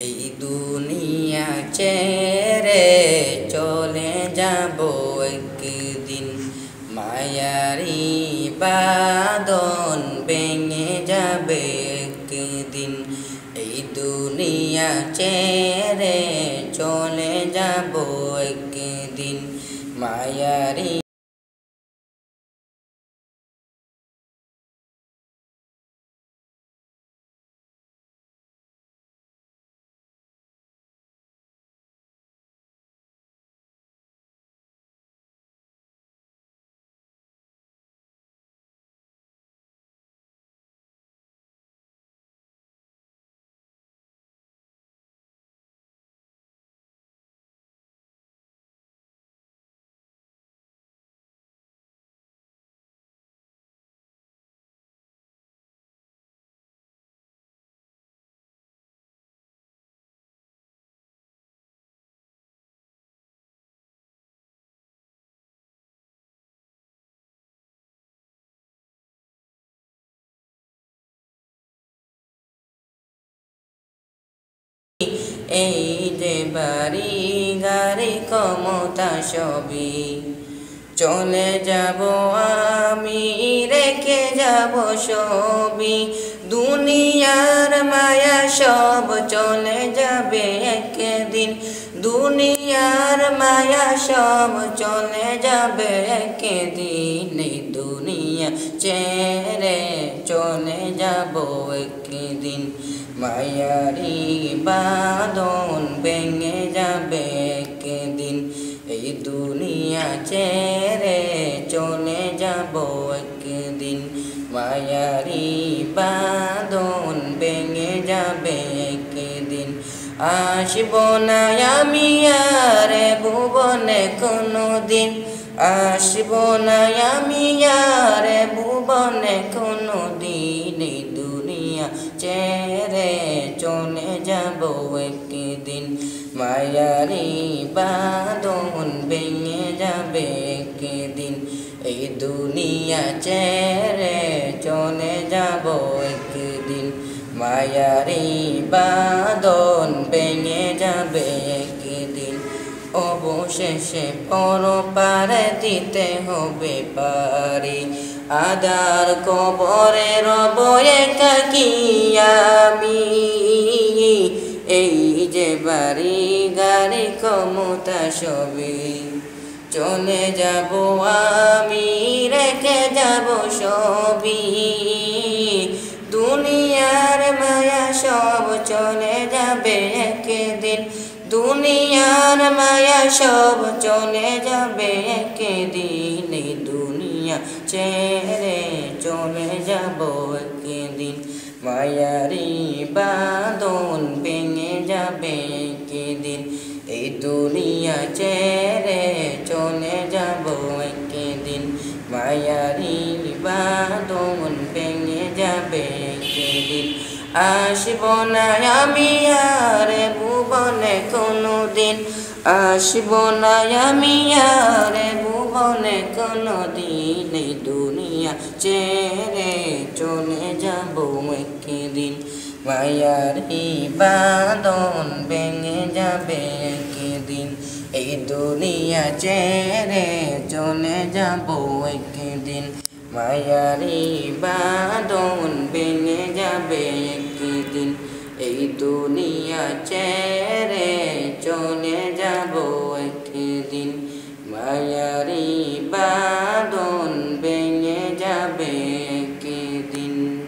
এই দুনিয়া ছেড়ে চলে যাব একদিন, মায়ারি বাঁধন ভেঙে যাবে একদিন। এই দুনিয়া ছেড়ে চলে যাব একদিন, মায়ারি এই যে বাড়ি গাড়ি ক্ষমতা সবই চলে যাব আমি, রেখে যাব সবই। দুনিয়ার মায়া সব চলে যাবে একদিন, দুনিয়ার মায়া সব চলে যাবে একদিন। এই দুনিয়া ছেড়ে চলে যাব একদিন, মায়ারি বাঁধন ভেঙে যাবে একদিন। এই দুনিয়া ছেড়ে চলে যাব একদিন, মায়ারি বাঁধন ভেঙে যাবে একদিন। আসব না আমি আর ভুবনে কোনোদিন, আসব না আমি আর ভুবনে কোনোদিন। এই দুনিয়া ছেড়ে চলে যাব একদিন, মায়ারি বাঁধন ভেঙে যাবে একদিন। এই দুনিয়া ছেড়ে চলে যাব একদিন, মায়ারি বাঁধন ভেঙে যাবে একদিন। অবশেষে পরপারে দিতে হবে পারি, আদার কবরে রব একাকী আমি। এই যে বাড়ি গাড়ি ক্ষমতা সবই চলে যাব আমি, রেখে যাব সবই। দুনিয়ার মায়া সব চলে যাবে একদিন, দুনিয়ার মায়া সব চলে যাবে একদিন। এই দুনিয়া ছেড়ে চলে যাব একদিন, মায়ারি বাঁধন ভেঙে যাবে একদিন। এই দুনিয়া ছেড়ে চলে যাব একদিন, মায়ারি বাঁধন ভেঙে যাবে একদিন। আসব না আমি আর ভুবনে কোনোদিন, আসব না আমি আর ভুবনে কোনোদিন। এই দুনিয়া ছেড়ে চলে যাব একদিন, মায়ারি বাঁধন ভেঙে যাবে একদিন। এই দুনিয়া ছেড়ে চলে যাব একদিন, মায়ারি বাঁধন ভেঙে যাবে একদিন। এই দুনিয়া ছেড়ে চলে যাব একদিন, মায়ারি বাঁধন ভেঙে যাবে।